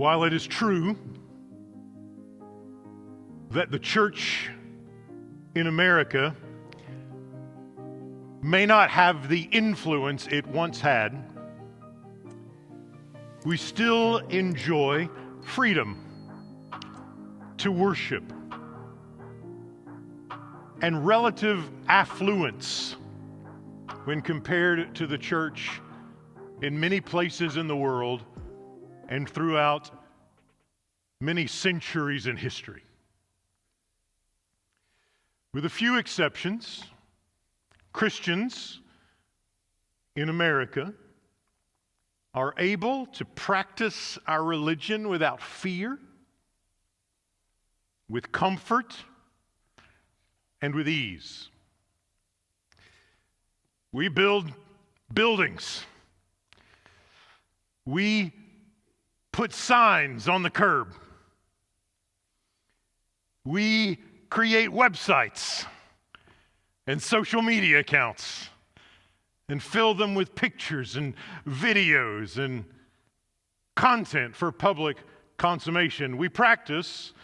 While it is true that the church in America may not have the influence it once had, we still enjoy freedom to worship and relative affluence when compared to the church in many places in the world and throughout many centuries in history. With a few exceptions, Christians in America are able to practice our religion without fear, with comfort, and with ease. We build buildings. We put signs on the curb. We create websites and social media accounts and fill them with pictures and videos and content for public consummation. We practice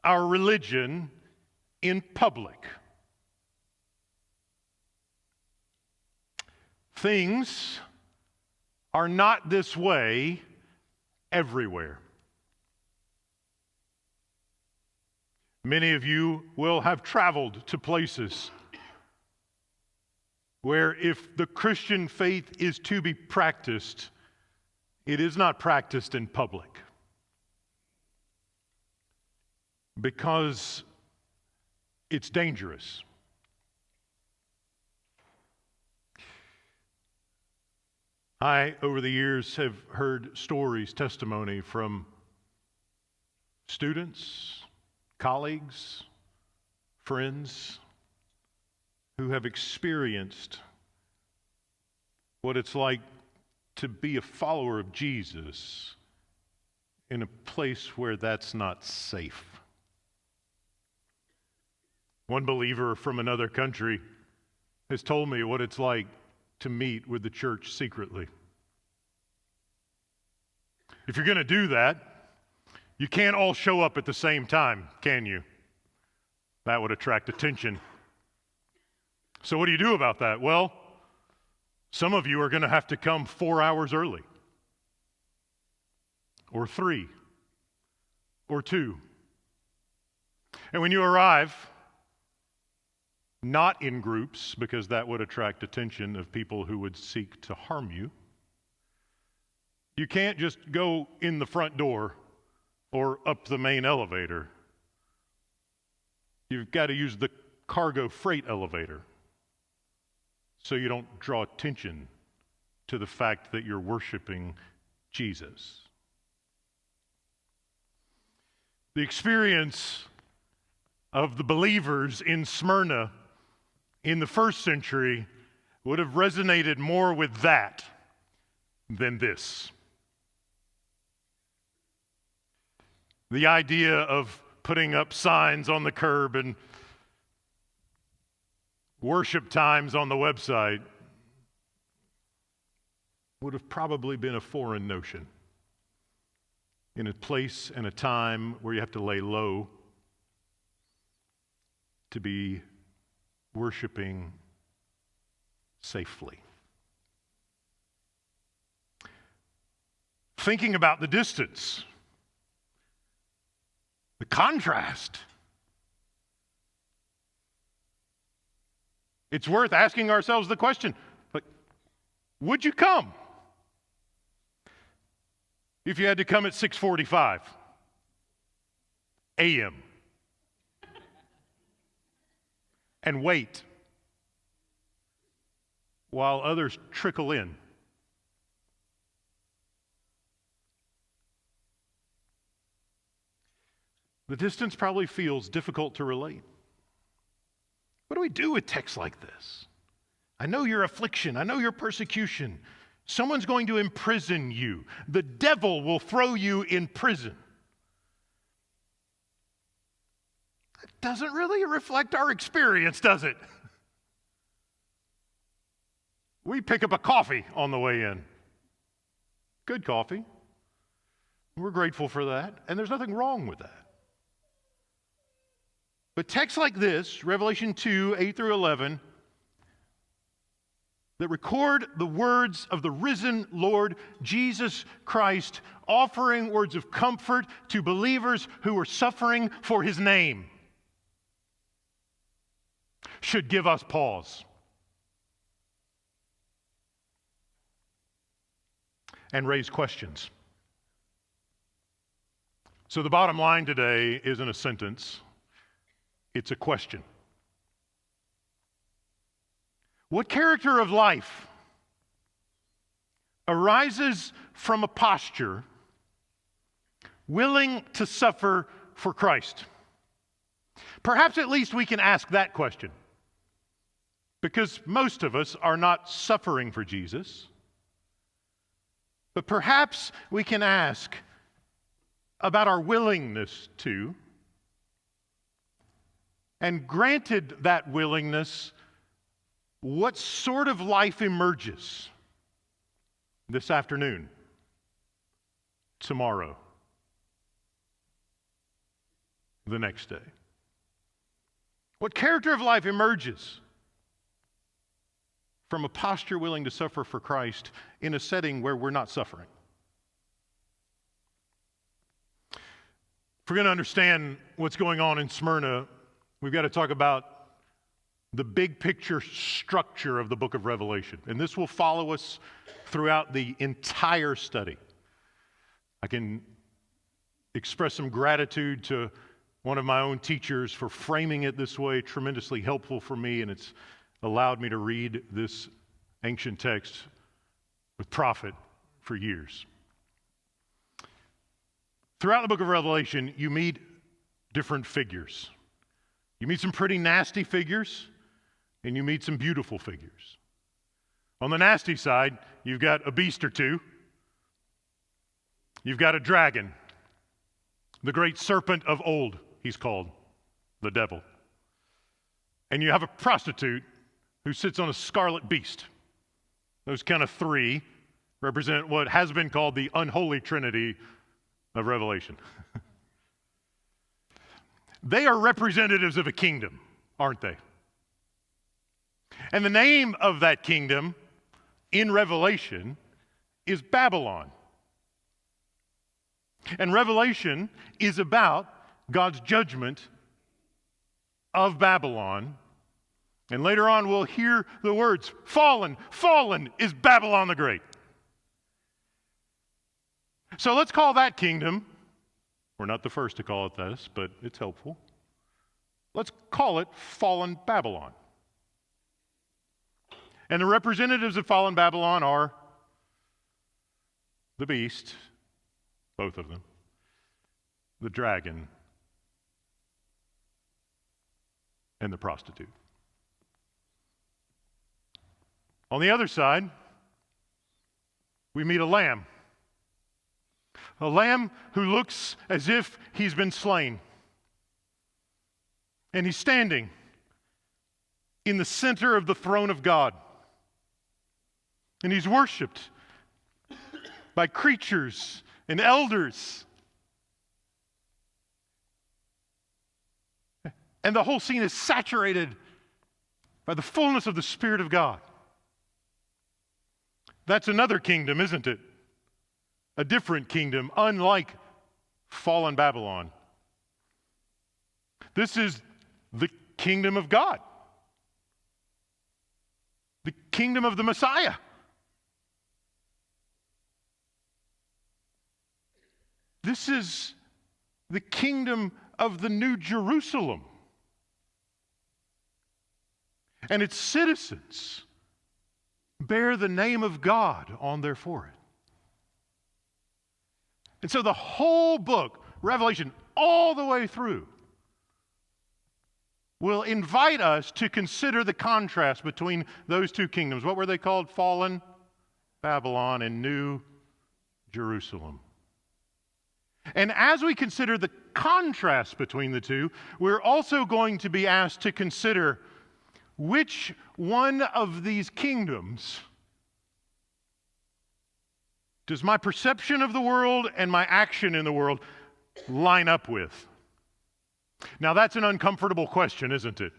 our religion in public. Things are not this way everywhere. Many of you will have traveled to places where if the Christian faith is to be practiced, it is not practiced in public because it's dangerous. I, over the years, have heard stories, testimony from students, colleagues, friends who have experienced what it's like to be a follower of Jesus in a place where that's not safe. One believer from another country has told me what it's like to meet with the church secretly. If you're going to do that, you can't all show up at the same time, can you? That would attract attention. So what do you do about that? Well, some of you are going to have to come 4 hours early, or 3, or 2. And when you arrive, not in groups, because that would attract attention of people who would seek to harm you, you can't just go in the front door or up the main elevator. You've got to use the cargo freight elevator so you don't draw attention to the fact that you're worshiping Jesus. The experience of the believers in Smyrna in the first century would have resonated more with that than this. The idea of putting up signs on the curb and worship times on the website would have probably been a foreign notion in a place and a time where you have to lay low to be worshiping safely. Thinking about the distance, the contrast, it's worth asking ourselves the question, like, would you come if you had to come at 6:45 a.m. and wait while others trickle in? The distance probably feels difficult to relate. What do we do with texts like this? I know your affliction. I know your persecution. Someone's going to imprison you. The devil will throw you in prison. It doesn't really reflect our experience, does it? We pick up a coffee on the way in. Good coffee. We're grateful for that, and there's nothing wrong with that. But texts like this, Revelation 2, 8 through 11, that record the words of the risen Lord Jesus Christ, offering words of comfort to believers who are suffering for his name, should give us pause. And raise questions. So the bottom line today isn't a sentence, it's a question. What character of life arises from a posture willing to suffer for Christ? Perhaps at least we can ask that question, because most of us are not suffering for Jesus. But perhaps we can ask about our willingness to, and granted that willingness, what sort of life emerges this afternoon, tomorrow, the next day? What character of life emerges from a posture willing to suffer for Christ in a setting where we're not suffering? If we're going to understand what's going on in Smyrna, we've got to talk about the big picture structure of the book of Revelation. And this will follow us throughout the entire study. I can express some gratitude to one of my own teachers for framing it this way, tremendously helpful for me, and it's allowed me to read this ancient text with profit for years. Throughout the book of Revelation, you meet different figures. You meet some pretty nasty figures, and you meet some beautiful figures. On the nasty side, you've got a beast or two. You've got a dragon, the great serpent of old, he's called, the devil. And you have a prostitute who sits on a scarlet beast. Those kind of three represent what has been called the unholy trinity of Revelation. They are representatives of a kingdom, aren't they? And the name of that kingdom in Revelation is Babylon. And Revelation is about God's judgment of Babylon. And later on we'll hear the words, fallen, fallen is Babylon the Great. So let's call that kingdom, we're not the first to call it this, but it's helpful. Let's call it fallen Babylon. And the representatives of fallen Babylon are the beast, both of them, the dragon, and the prostitute. On the other side, we meet a lamb who looks as if he's been slain. And he's standing in the center of the throne of God. And he's worshiped by creatures and elders. And the whole scene is saturated by the fullness of the Spirit of God. That's another kingdom, isn't it? A different kingdom, unlike fallen Babylon. This is the kingdom of God, the kingdom of the Messiah. This is the kingdom of the New Jerusalem. And its citizens bear the name of God on their forehead. And so the whole book, Revelation, all the way through, will invite us to consider the contrast between those two kingdoms. What were they called? Fallen Babylon and New Jerusalem. And as we consider the contrast between the two, we're also going to be asked to consider which one of these kingdoms does my perception of the world and my action in the world line up with? Now, that's an uncomfortable question, isn't it?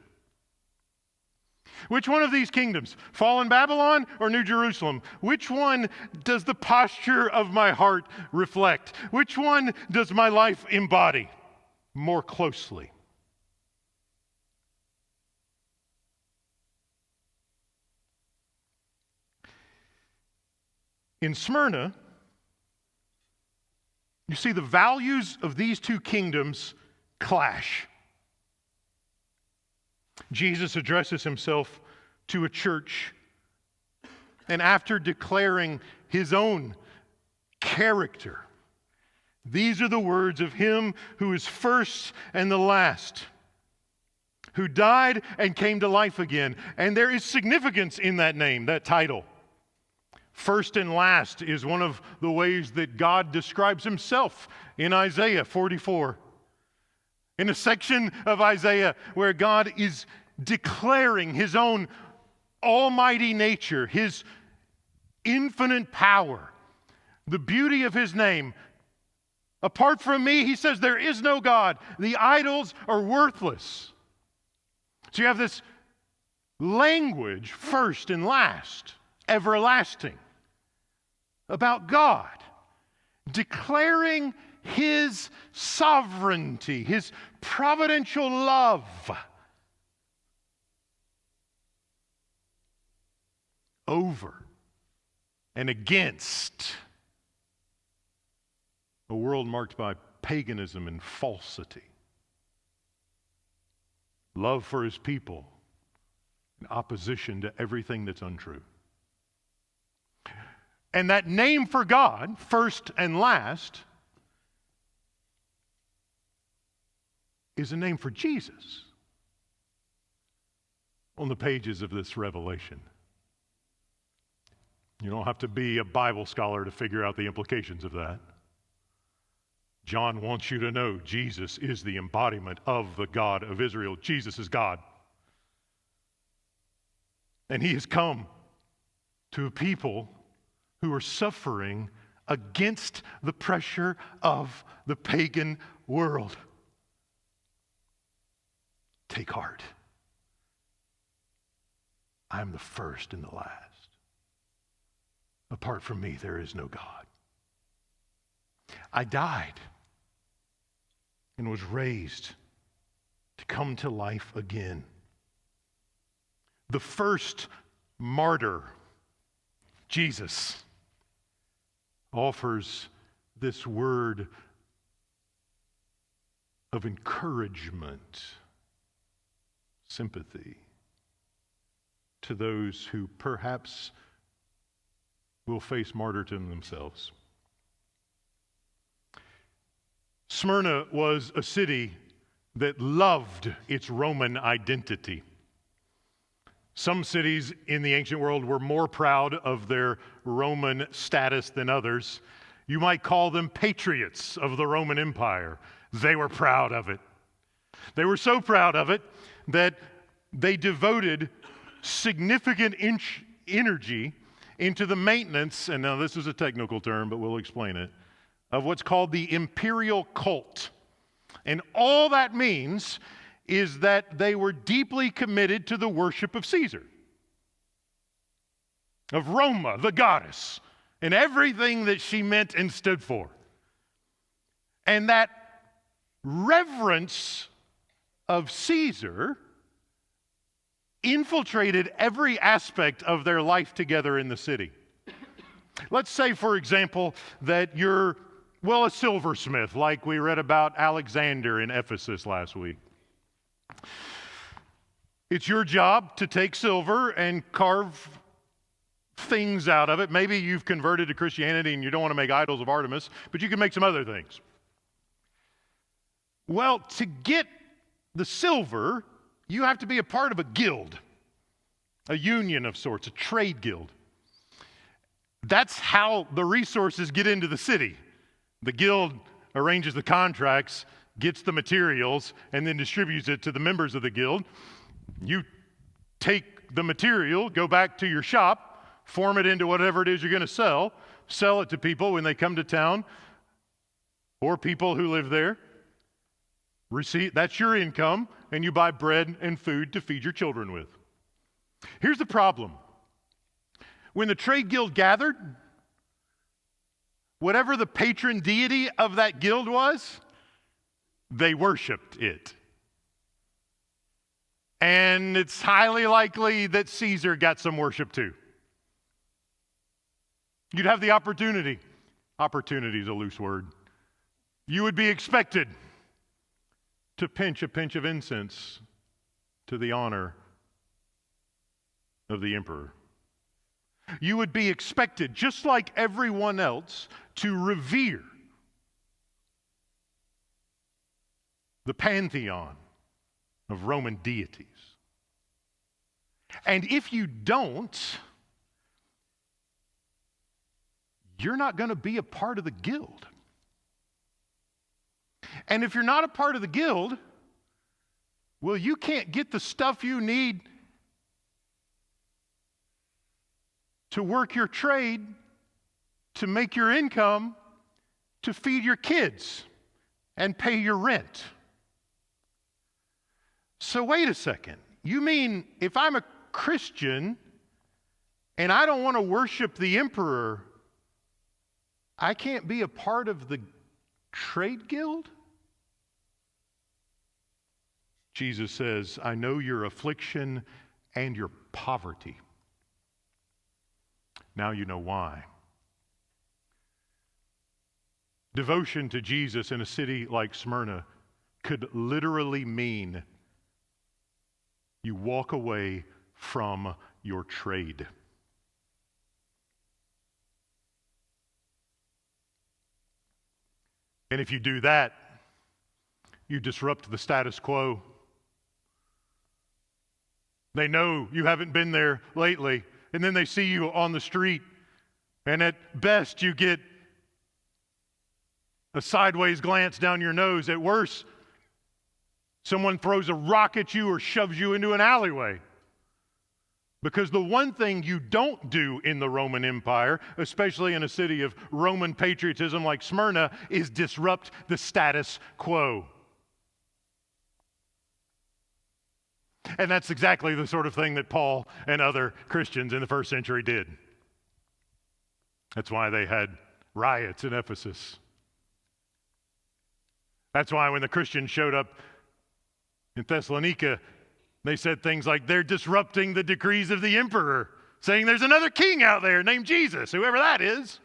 Which one of these kingdoms, fallen Babylon or New Jerusalem? Which one does the posture of my heart reflect? Which one does my life embody more closely? In Smyrna, you see the values of these two kingdoms clash. Jesus addresses himself to a church, and after declaring his own character, these are the words of him who is first and the last, who died and came to life again. And there is significance in that name, that title. First and last is one of the ways that God describes himself in Isaiah 44. In a section of Isaiah where God is declaring his own almighty nature, his infinite power, the beauty of his name. Apart from me, he says, there is no God. The idols are worthless. So you have this language, first and last, everlasting, about God, declaring his sovereignty, his providential love. Over and against a world marked by paganism and falsity. Love for his people in opposition to everything that's untrue. And that name for God, first and last, is a name for Jesus on the pages of this Revelation. You don't have to be a Bible scholar to figure out the implications of that. John wants you to know Jesus is the embodiment of the God of Israel. Jesus is God. And he has come to a people who are suffering against the pressure of the pagan world. Take heart. I am the first and the last. Apart from me, there is no God. I died and was raised to come to life again. The first martyr, Jesus, offers this word of encouragement, sympathy to those who perhaps will face martyrdom themselves. Smyrna was a city that loved its Roman identity. Some cities in the ancient world were more proud of their Roman status than others. You might call them patriots of the Roman Empire. They were proud of it. They were so proud of it that they devoted significant energy into the maintenance, and now this is a technical term, but we'll explain it, of what's called the imperial cult. And all that means is that they were deeply committed to the worship of Caesar, of Roma, the goddess, and everything that she meant and stood for. And that reverence of Caesar infiltrated every aspect of their life together in the city. Let's say, for example, that you're, a silversmith, like we read about Alexander in Ephesus last week. It's your job to take silver and carve things out of it. Maybe you've converted to Christianity and you don't want to make idols of Artemis, but you can make some other things. Well, to get the silver, you have to be a part of a guild, a union of sorts, a trade guild. That's how the resources get into the city. The guild arranges the contracts, gets the materials, and then distributes it to the members of the guild. You take the material, go back to your shop, form it into whatever it is you're going to sell, sell it to people when they come to town or people who live there. That's your income, and you buy bread and food to feed your children with. Here's the problem. When the trade guild gathered, whatever the patron deity of that guild was, they worshiped it. And it's highly likely that Caesar got some worship too. You'd have the opportunity. Opportunity is a loose word. You would be expected to pinch a pinch of incense to the honor of the emperor. You would be expected, just like everyone else, to revere the pantheon of Roman deities. And if you don't, you're not going to be a part of the guild. And if you're not a part of the guild, well, you can't get the stuff you need to work your trade, to make your income, to feed your kids and pay your rent. So wait a second. You mean if I'm a Christian and I don't want to worship the emperor, I can't be a part of the trade guild? Jesus says, I know your affliction and your poverty. Now you know why. Devotion to Jesus in a city like Smyrna could literally mean you walk away from your trade. And if you do that, you disrupt the status quo. They know you haven't been there lately, and then they see you on the street, and at best you get a sideways glance down your nose. At worst, someone throws a rock at you or shoves you into an alleyway. Because the one thing you don't do in the Roman Empire, especially in a city of Roman patriotism like Smyrna, is disrupt the status quo. And that's exactly the sort of thing that Paul and other Christians in the first century did. That's why they had riots in Ephesus. That's why when the Christians showed up in Thessalonica, they said things like, they're disrupting the decrees of the emperor, saying there's another king out there named Jesus, whoever that is.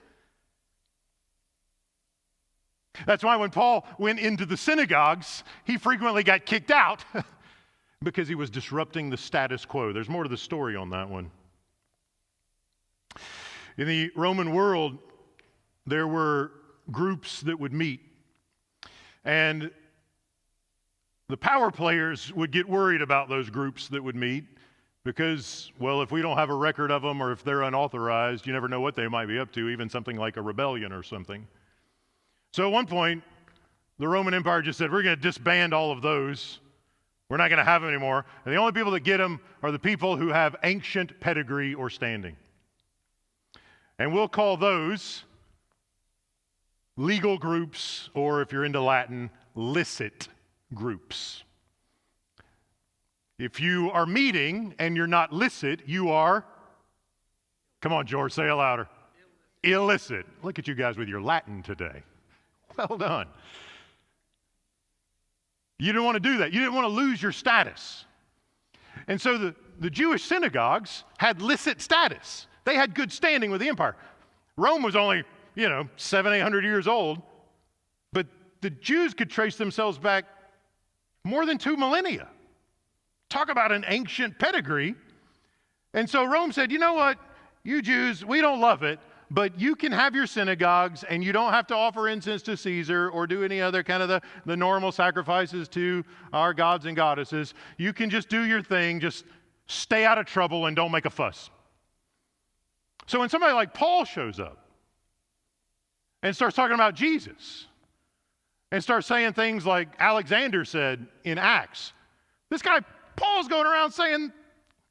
That's why when Paul went into the synagogues, he frequently got kicked out because he was disrupting the status quo. There's more to the story on that one. In the Roman world, there were groups that would meet, and the power players would get worried about those groups that would meet because, well, if we don't have a record of them or if they're unauthorized, you never know what they might be up to, even something like a rebellion or something. So at one point, the Roman Empire just said, we're going to disband all of those. We're not going to have them anymore. And the only people that get them are the people who have ancient pedigree or standing. And we'll call those legal groups, or if you're into Latin, licit groups. If you are meeting and you're not licit, you are, come on, George, say it louder. Illicit. Look at you guys with your Latin today. Well done. You didn't want to do that. You didn't want to lose your status. And so the Jewish synagogues had licit status. They had good standing with the empire. Rome was only, 700-800 years old, but the Jews could trace themselves back more than 2 millennia. Talk about an ancient pedigree. And so Rome said, you know what, you Jews, we don't love it, but you can have your synagogues and you don't have to offer incense to Caesar or do any other kind of the normal sacrifices to our gods and goddesses. You can just do your thing, just stay out of trouble and don't make a fuss. So when somebody like Paul shows up and starts talking about Jesus and starts saying things like Alexander said in Acts, this guy Paul's going around saying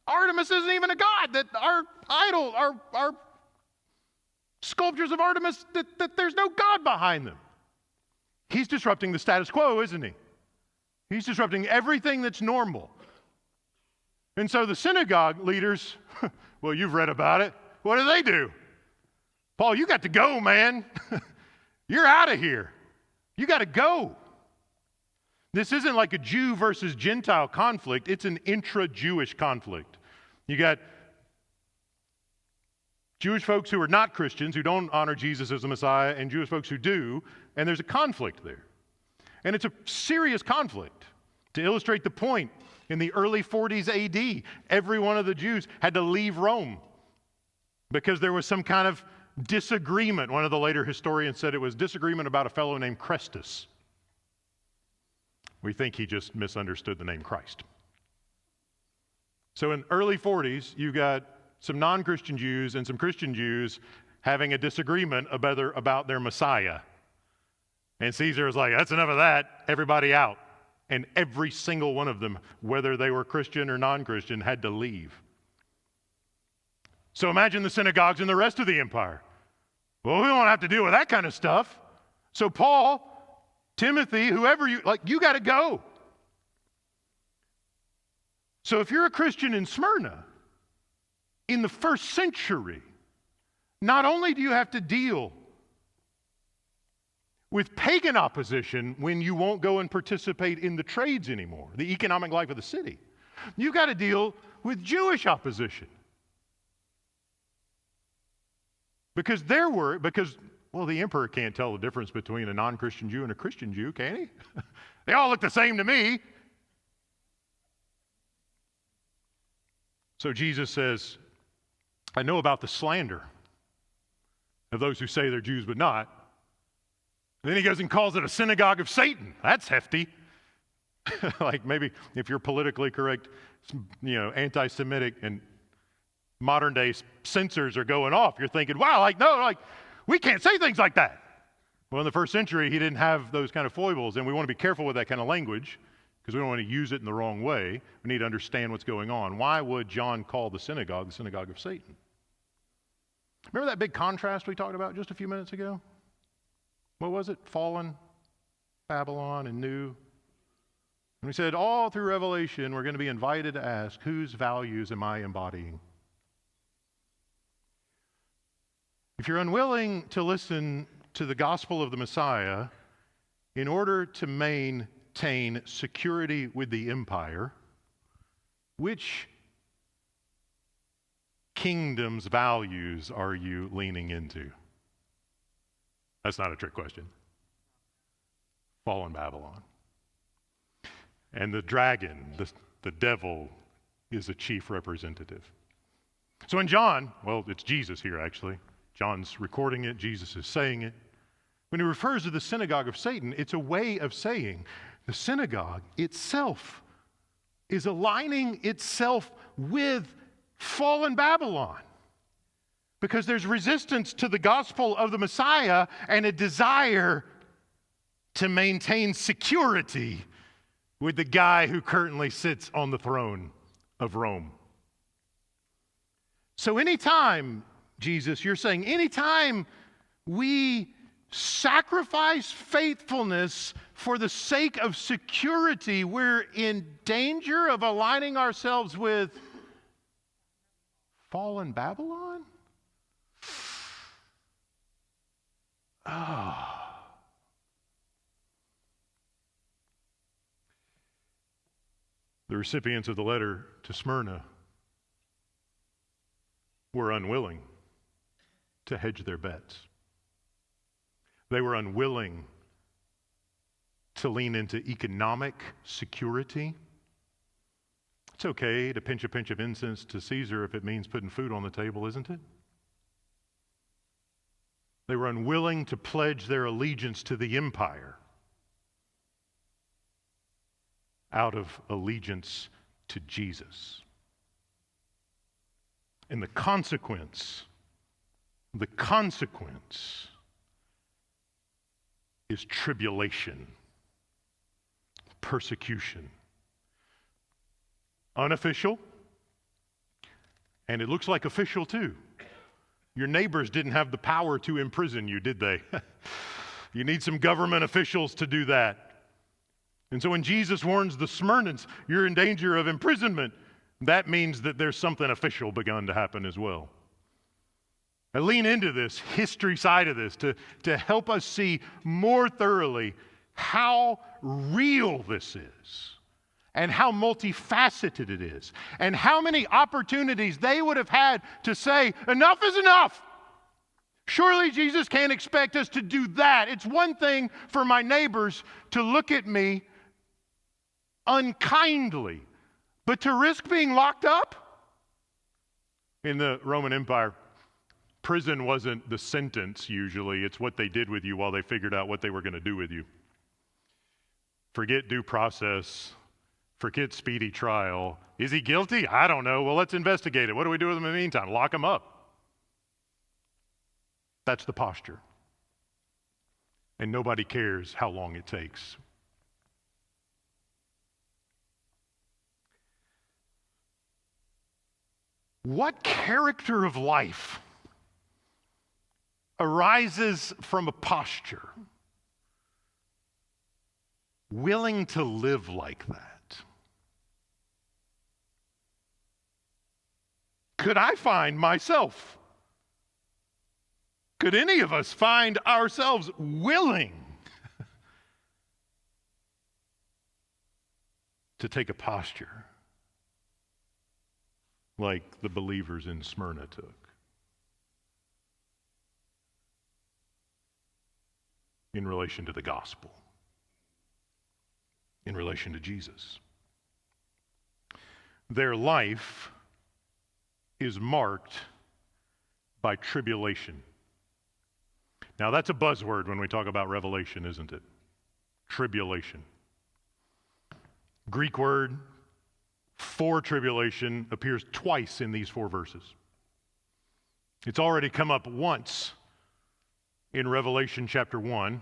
Artemis isn't even a god, that our idol, our sculptures of Artemis that there's no God behind them. He's disrupting the status quo, isn't he? He's disrupting everything that's normal. And so the synagogue leaders, well, you've read about it. What do? Paul, you got to go, man. You're out of here. You got to go. This isn't like a Jew versus Gentile conflict. It's an intra-Jewish conflict. You got Jewish folks who are not Christians, who don't honor Jesus as the Messiah, and Jewish folks who do, and there's a conflict there. And it's a serious conflict. To illustrate the point, in the early 40s AD, every one of the Jews had to leave Rome because there was some kind of disagreement. One of the later historians said it was disagreement about a fellow named Chrestus. We think he just misunderstood the name Christ. So in early 40s, you got some non-Christian Jews and some Christian Jews having a disagreement about their Messiah. And Caesar was like, that's enough of that, everybody out. And every single one of them, whether they were Christian or non-Christian, had to leave. So imagine the synagogues in the rest of the empire. Well, we don't have to deal with that kind of stuff. So Paul, Timothy, whoever you got to go. So if you're a Christian in Smyrna, in the first century, not only do you have to deal with pagan opposition when you won't go and participate in the trades anymore, the economic life of the city, you got to deal with Jewish opposition. Because the emperor can't tell the difference between a non-Christian Jew and a Christian Jew, can he? They all look the same to me. So Jesus says, I know about the slander of those who say they're Jews but not. And then he goes and calls it a synagogue of Satan. That's hefty. Like maybe if you're politically correct, anti-Semitic and modern day censors are going off. You're thinking, wow, we can't say things like that. Well, in the first century, he didn't have those kind of foibles, and we want to be careful with that kind of language because we don't want to use it in the wrong way. We need to understand what's going on. Why would John call the synagogue of Satan? Remember that big contrast we talked about just a few minutes ago? What was it? Fallen Babylon and new. And we said all through Revelation, we're going to be invited to ask, whose values am I embodying? If you're unwilling to listen to the gospel of the Messiah in order to maintain security with the empire, which kingdom's values are you leaning into? That's not a trick question. Fallen Babylon. And the dragon, the devil, is a chief representative. So in John, well, it's Jesus here actually. John's recording it, Jesus is saying it. When he refers to the synagogue of Satan, it's a way of saying the synagogue itself is aligning itself with fallen Babylon. Because there's resistance to the gospel of the Messiah and a desire to maintain security with the guy who currently sits on the throne of Rome. So anytime, Jesus, you're saying anytime we sacrifice faithfulness for the sake of security, we're in danger of aligning ourselves with fallen Babylon? Oh. The recipients of the letter to Smyrna were unwilling to hedge their bets. They were unwilling to lean into economic security. It's okay to pinch a pinch of incense to Caesar if it means putting food on the table, isn't it? They were unwilling to pledge their allegiance to the empire out of allegiance to Jesus. And the consequence is tribulation, persecution. Unofficial, and it looks like official too. Your neighbors didn't have the power to imprison you, did they? You need some government officials to do that. And so when Jesus warns the Smyrnans, you're in danger of imprisonment, that means that there's something official begun to happen as well. I lean into this history side of this to help us see more thoroughly how real this is and how multifaceted it is and how many opportunities they would have had to say, enough is enough. Surely Jesus can't expect us to do that. It's one thing for my neighbors to look at me unkindly, but to risk being locked up? In the Roman Empire, prison wasn't the sentence usually. It's what they did with you while they figured out what they were going to do with you. Forget due process. Forget speedy trial. Is he guilty? I don't know. Well, let's investigate it. What do we do with him in the meantime? Lock him up. That's the posture. And nobody cares how long it takes. What character of life arises from a posture willing to live like that? Could I find myself? Could any of us find ourselves willing to take a posture like the believers in Smyrna took? In relation to the gospel, in relation to Jesus. Their life is marked by tribulation. Now that's a buzzword when we talk about Revelation, isn't it? Tribulation. Greek word for tribulation appears twice in these 4 verses. It's already come up once in Revelation chapter 1.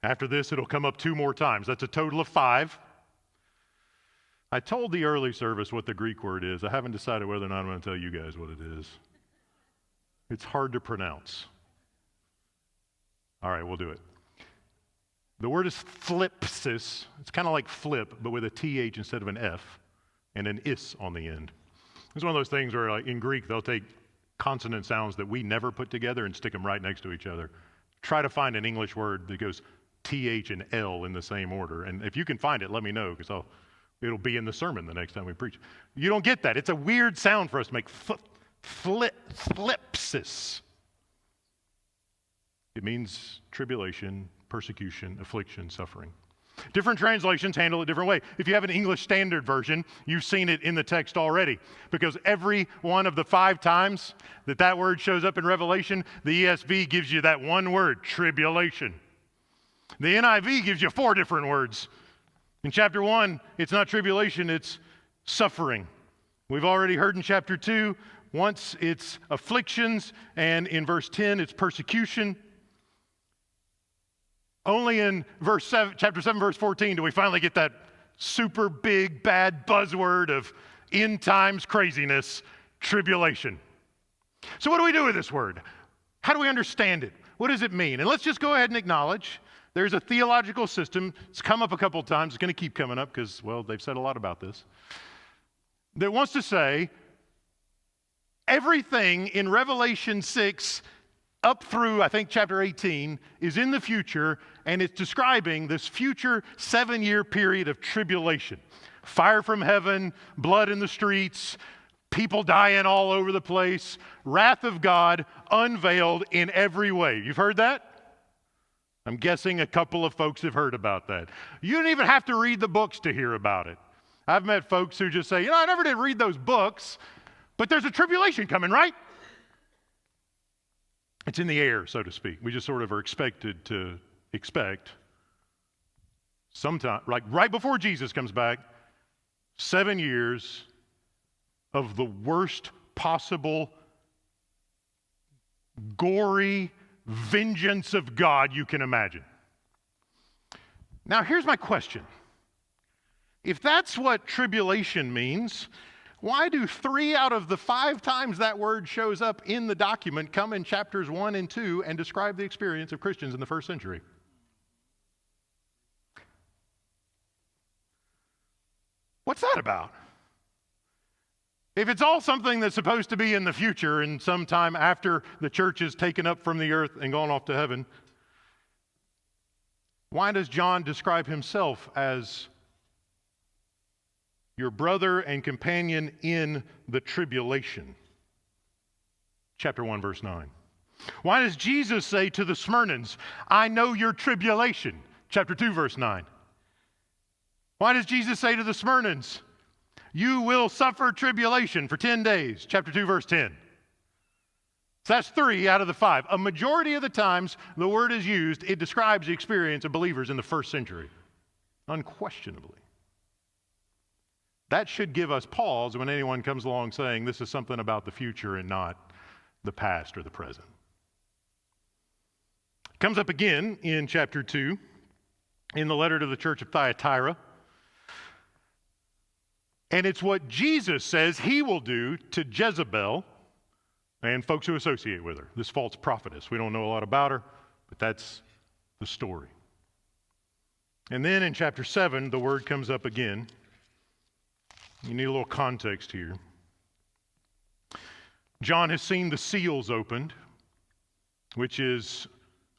After this, it'll come up 2 more times. That's a total of 5. I told the early service what the Greek word is. I haven't decided whether or not I'm going to tell you guys what it is. It's hard to pronounce. All right, we'll do it. The word is thlipsis. It's kind of like flip, but with a TH instead of an F and an is on the end. It's one of those things where in Greek, they'll take consonant sounds that we never put together and stick them right next to each other. Try to find an English word that goes TH and L in the same order. And if you can find it, let me know, because it'll be in the sermon the next time we preach. You don't get that. It's a weird sound for us to make thlipsis. It means tribulation, persecution, affliction, suffering. Different translations handle it different way. If you have an English Standard Version, you've seen it in the text already, because every one of the 5 times that word shows up in Revelation, the ESV gives you that one word, tribulation. The NIV gives you 4 different words. In chapter 1, it's not tribulation, it's suffering. We've already heard in chapter 2, once it's afflictions, and in verse 10, it's persecution. Only in chapter 7, verse 14, do we finally get that super big, bad buzzword of end times craziness, tribulation. So what do we do with this word? How do we understand it? What does it mean? And let's just go ahead and acknowledge there's a theological system. It's come up a couple of times. It's going to keep coming up because, well, they've said a lot about this. That wants to say everything in Revelation 6 up through, I think, chapter 18 is in the future, and it's describing this future 7-year period of tribulation. Fire from heaven, blood in the streets, people dying all over the place, wrath of God unveiled in every way. You've heard that? I'm guessing a couple of folks have heard about that. You don't even have to read the books to hear about it. I've met folks who just say, I never did read those books, but there's a tribulation coming, right? It's in the air, so to speak. We just sort of are expected to expect sometime, like right before Jesus comes back, 7 years of the worst possible gory vengeance of God you can imagine. Now, here's my question. If that's what tribulation means, Why do 3 out of the 5 times that word shows up in the document come in chapters 1 and 2 and describe the experience of Christians in the first century? What's that about? If it's all something that's supposed to be in the future and sometime after the church is taken up from the earth and gone off to heaven, why does John describe himself as your brother and companion in the tribulation? Chapter 1, verse 9. Why does Jesus say to the Smyrnans, I know your tribulation? Chapter 2, verse 9. Why does Jesus say to the Smyrnans, you will suffer tribulation for 10 days? Chapter 2, verse 10. So that's 3 out of the 5. A majority of the times the word is used, it describes the experience of believers in the first century. Unquestionably. That should give us pause when anyone comes along saying this is something about the future and not the past or the present. It comes up again in chapter 2 in the letter to the church of Thyatira. And it's what Jesus says he will do to Jezebel and folks who associate with her, this false prophetess. We don't know a lot about her, but that's the story. And then in chapter 7, the word comes up again. You need a little context here. John has seen the seals opened, which is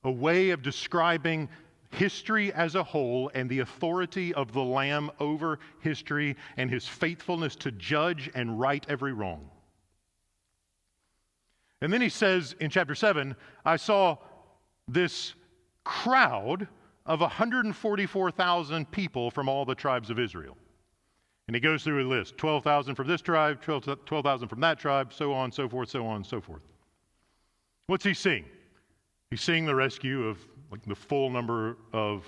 a way of describing history as a whole and the authority of the Lamb over history and his faithfulness to judge and right every wrong. And then he says in chapter 7, I saw this crowd of 144,000 people from all the tribes of Israel. And he goes through a list, 12,000 from this tribe, 12,000 from that tribe, so on, so forth, so on, so forth. What's he seeing? He's seeing the rescue of the full number of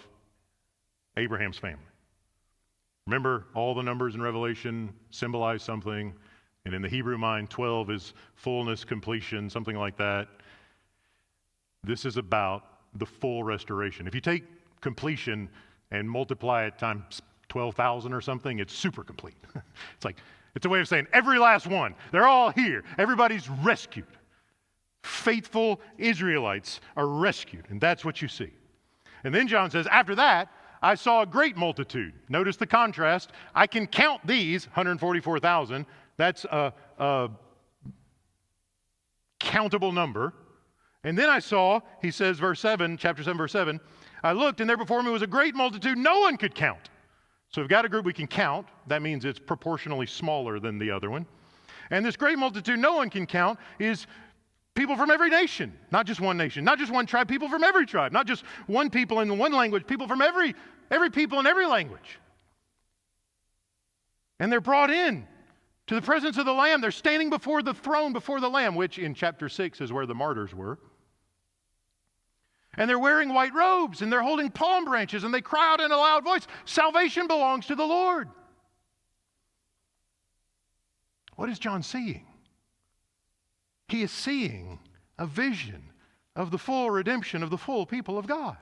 Abraham's family. Remember, all the numbers in Revelation symbolize something, and in the Hebrew mind, 12 is fullness, completion, something like that. This is about the full restoration. If you take completion and multiply it times 12,000 or something, it's super complete. It's a way of saying every last one. They're all here. Everybody's rescued. Faithful Israelites are rescued, and that's what you see. And then John says, after that, I saw a great multitude. Notice the contrast. I can count these, 144,000. That's a countable number. And then I saw, he says, verse 7, chapter 7, verse 7, I looked, and there before me was a great multitude no one could count. So we've got a group we can count. That means it's proportionally smaller than the other one. And this great multitude no one can count is people from every nation, not just one nation, not just one tribe, people from every tribe, not just one people in one language, people from every people in every language. And they're brought in to the presence of the Lamb. They're standing before the throne, before the Lamb, which in chapter 6 is where the martyrs were. And they're wearing white robes, and they're holding palm branches, and they cry out in a loud voice, salvation belongs to the Lord. What is John seeing? He is seeing a vision of the full redemption of the full people of God.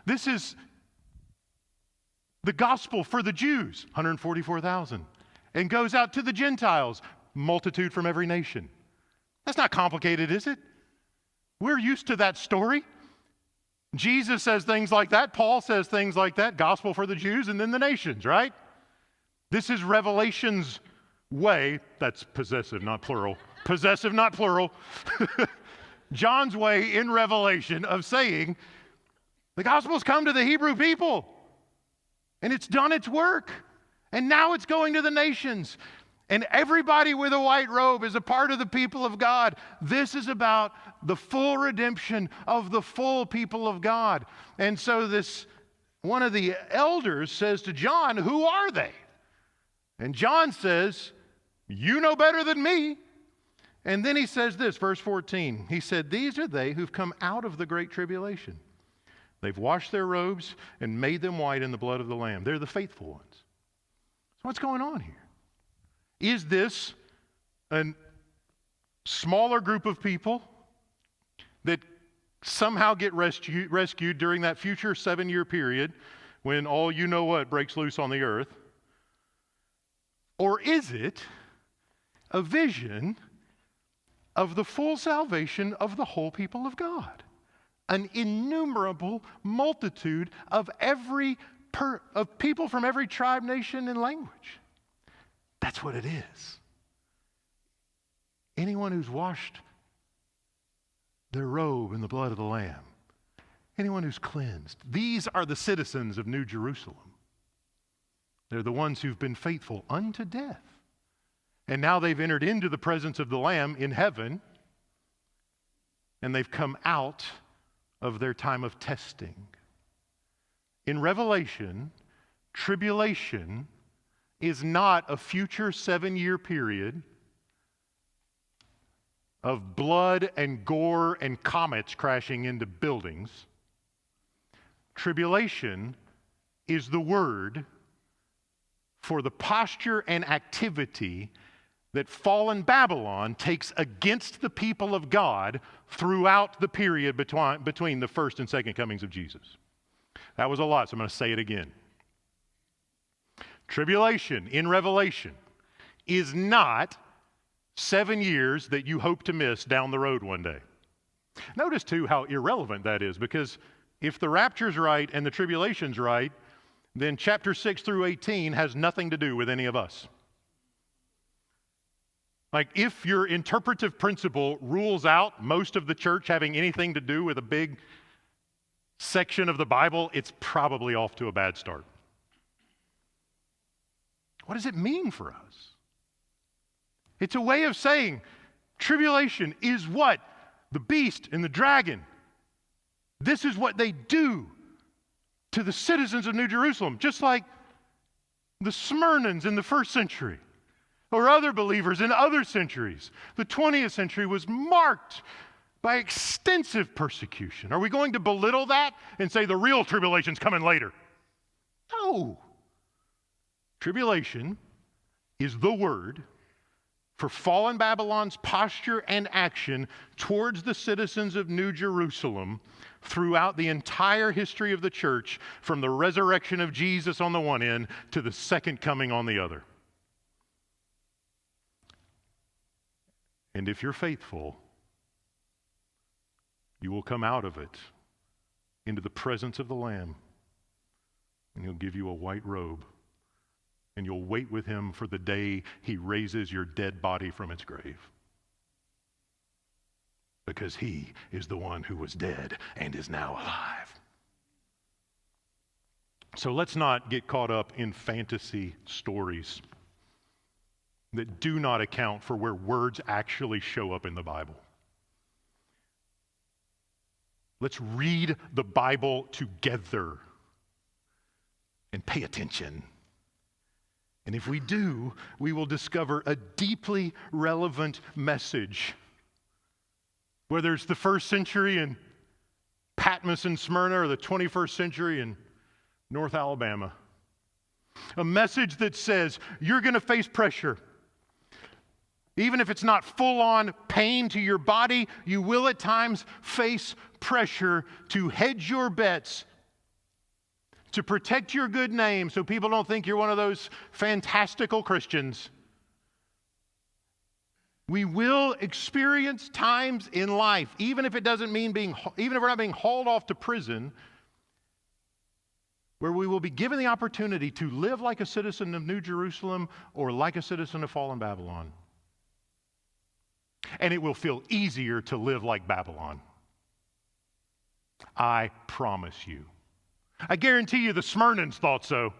This is the gospel for the Jews, 144,000, and goes out to the Gentiles, multitude from every nation. That's not complicated, is it? We're used to that story. Jesus says things like that. Paul says things like that. Gospel for the Jews and then the nations, right? This is Revelation's way. That's possessive, not plural. Possessive, not plural. John's way in Revelation of saying the gospel's come to the Hebrew people and it's done its work. And now it's going to the nations. And everybody with a white robe is a part of the people of God. This is about the full redemption of the full people of God. And so one of the elders says to John, who are they? And John says, you know better than me. And then he says this, verse 14. He said, these are they who've come out of the great tribulation. They've washed their robes and made them white in the blood of the Lamb. They're the faithful ones. So what's going on here? Is this a smaller group of people that somehow get rescued during that future 7-year period when all you know what breaks loose on the earth? Or is it a vision of the full salvation of the whole people of God? An innumerable multitude of of people from every tribe, nation, and language. That's what it is. Anyone who's washed their robe in the blood of the Lamb. Anyone who's cleansed. These are the citizens of New Jerusalem. They're the ones who've been faithful unto death. And now they've entered into the presence of the Lamb in heaven, and they've come out of their time of testing. In Revelation, tribulation is not a future 7-year period of blood and gore and comets crashing into buildings. Tribulation is the word for the posture and activity that fallen Babylon takes against the people of God throughout the period between the first and second comings of Jesus. That was a lot, so I'm going to say it again. Tribulation in Revelation is not 7 years that you hope to miss down the road one day. Notice, too, how irrelevant that is, because if the rapture's right and the tribulation's right, then chapter 6 through 18 has nothing to do with any of us. Like, if your interpretive principle rules out most of the church having anything to do with a big section of the Bible, it's probably off to a bad start. What does it mean for us? It's a way of saying tribulation is what? The beast and the dragon. This is what they do to the citizens of New Jerusalem, just like the Smyrnans in the first century or other believers in other centuries. The 20th century was marked by extensive persecution. Are we going to belittle that and say the real tribulation's coming later? No. Tribulation is the word for fallen Babylon's posture and action towards the citizens of New Jerusalem throughout the entire history of the church, from the resurrection of Jesus on the one end to the second coming on the other. And if you're faithful, you will come out of it into the presence of the Lamb, and He'll give you a white robe. And you'll wait with Him for the day He raises your dead body from its grave. Because He is the one who was dead and is now alive. So let's not get caught up in fantasy stories that do not account for where words actually show up in the Bible. Let's read the Bible together and pay attention. And if we do, we will discover a deeply relevant message. Whether it's the first century in Patmos and Smyrna or the 21st century in North Alabama. A message that says you're going to face pressure. Even if it's not full-on pain to your body, you will at times face pressure to hedge your bets, to protect your good name so people don't think you're one of those fantastical Christians. We will experience times in life, even if it doesn't mean even if we're not being hauled off to prison, where we will be given the opportunity to live like a citizen of New Jerusalem or like a citizen of fallen Babylon. And it will feel easier to live like Babylon. I promise you. I guarantee you the Smyrnans thought so.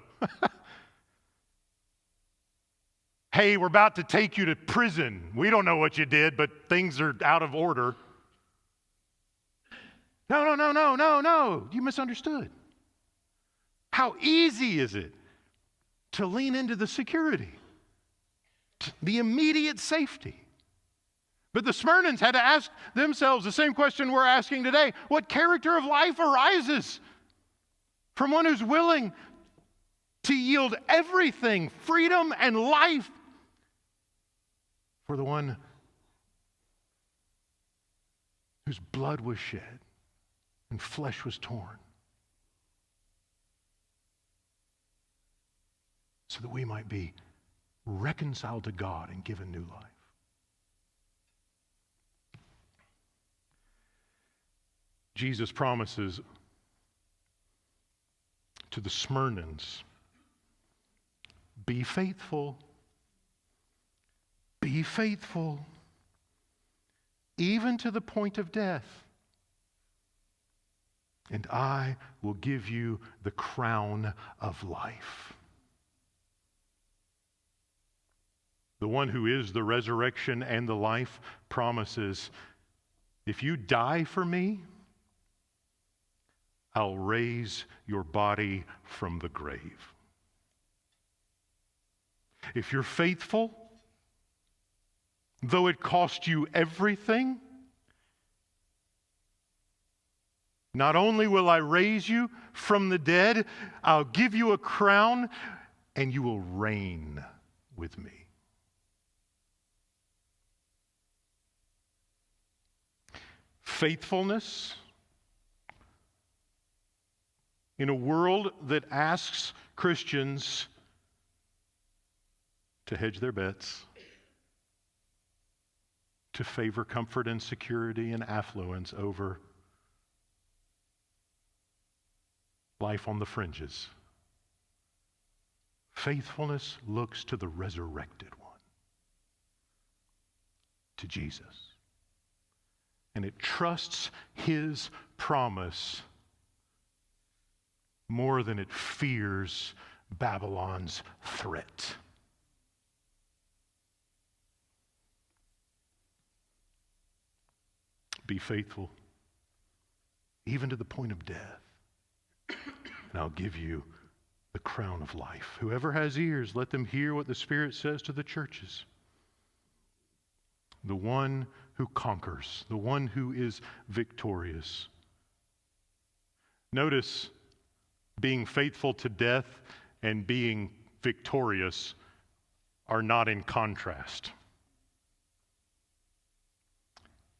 Hey, we're about to take you to prison. We don't know what you did, but things are out of order. No. You misunderstood. How easy is it to lean into the security, the immediate safety? But the Smyrnans had to ask themselves the same question we're asking today. What character of life arises from one who's willing to yield everything, freedom and life, for the one whose blood was shed and flesh was torn, so that we might be reconciled to God and given new life. Jesus promises to the Smyrnans, be faithful, even to the point of death, and I will give you the crown of life. The one who is the resurrection and the life promises, if you die for me, I'll raise your body from the grave. If you're faithful, though it cost you everything, not only will I raise you from the dead, I'll give you a crown and you will reign with me. Faithfulness in a world that asks Christians to hedge their bets, to favor comfort and security and affluence over life on the fringes. Faithfulness looks to the resurrected one, to Jesus. And it trusts his promise more than it fears Babylon's threat. Be faithful, even to the point of death, and I'll give you the crown of life. Whoever has ears, let them hear what the Spirit says to the churches. The one who conquers, the one who is victorious. Notice, being faithful to death and being victorious are not in contrast.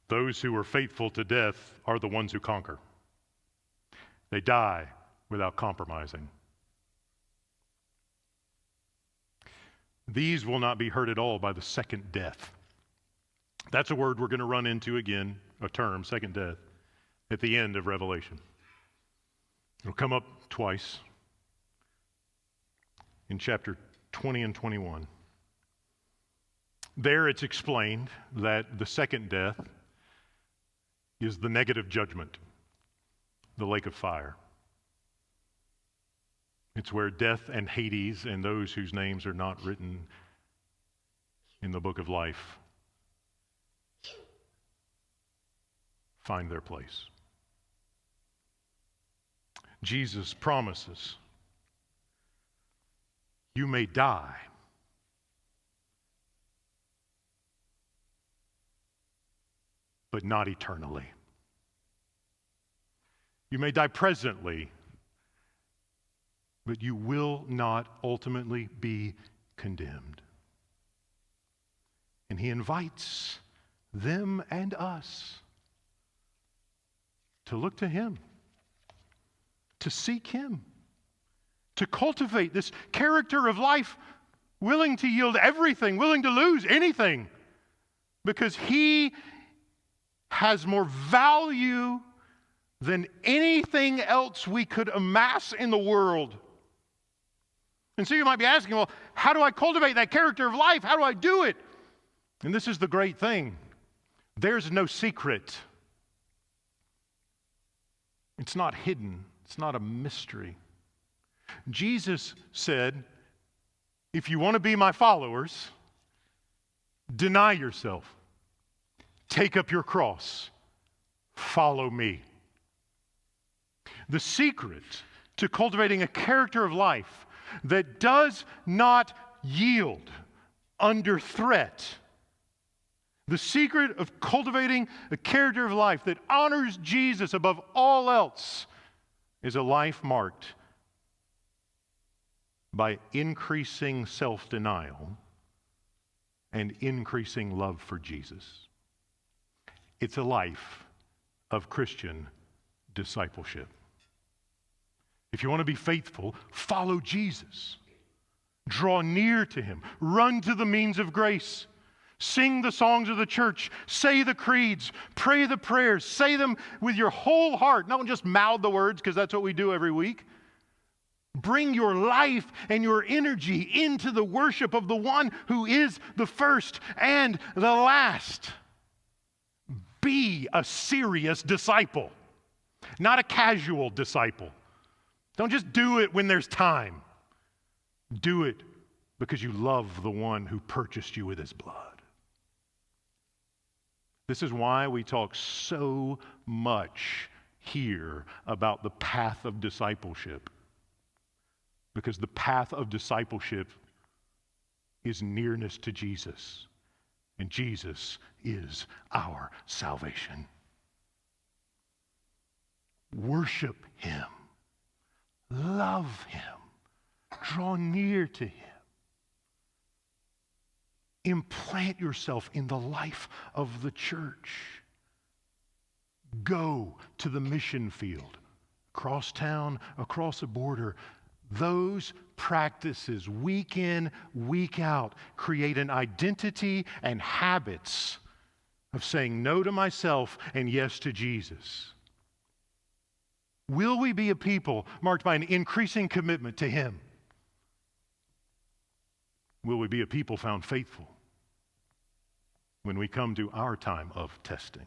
Those who are faithful to death are the ones who conquer. They die without compromising. These will not be hurt at all by the second death. That's a word we're going to run into again, a term, second death, at the end of Revelation. It'll come up twice in chapter 20 and 21. There it's explained that the second death is the negative judgment, the lake of fire. It's where death and Hades and those whose names are not written in the book of life find their place. Jesus promises, you may die, but not eternally. You may die presently, but you will not ultimately be condemned. And he invites them and us to look to him, to seek him, to cultivate this character of life, willing to yield everything, willing to lose anything, because he has more value than anything else we could amass in the world. And so you might be asking, well, how do I cultivate that character of life? How do I do it? And this is the great thing. There's no secret. It's not hidden. It's not a mystery. Jesus said, if you want to be my followers, deny yourself. Take up your cross. Follow me. The secret to cultivating a character of life that does not yield under threat, the secret of cultivating a character of life that honors Jesus above all else, is a life marked by increasing self-denial and increasing love for Jesus. It's a life of Christian discipleship. If you want to be faithful, follow Jesus. Draw near to him. Run to the means of grace. Sing the songs of the church. Say the creeds. Pray the prayers. Say them with your whole heart. Don't just mouth the words, because that's what we do every week. Bring your life and your energy into the worship of the one who is the first and the last. Be a serious disciple, not a casual disciple. Don't just do it when there's time. Do it because you love the one who purchased you with his blood. This is why we talk so much here about the path of discipleship. Because the path of discipleship is nearness to Jesus. And Jesus is our salvation. Worship him. Love him. Draw near to him. Implant yourself in the life of the church. Go to the mission field, across town, across the border. Those practices, week in, week out, create an identity and habits of saying no to myself and yes to Jesus. Will we be a people marked by an increasing commitment to him? Will we be a people found faithful when we come to our time of testing?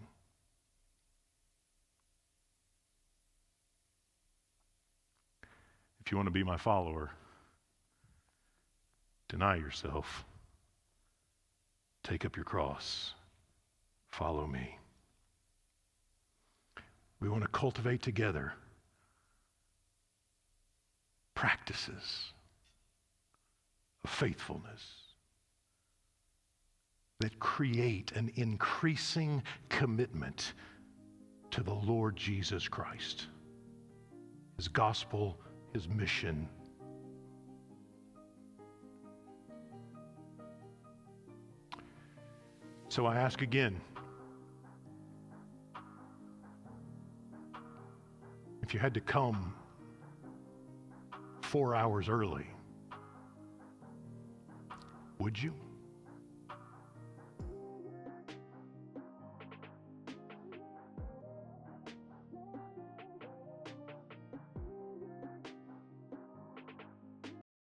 If you want to be my follower, deny yourself, take up your cross, follow me. We want to cultivate together practices of faithfulness that create an increasing commitment to the Lord Jesus Christ, his gospel, his mission. So I ask again, if you had to come 4 hours early, would you?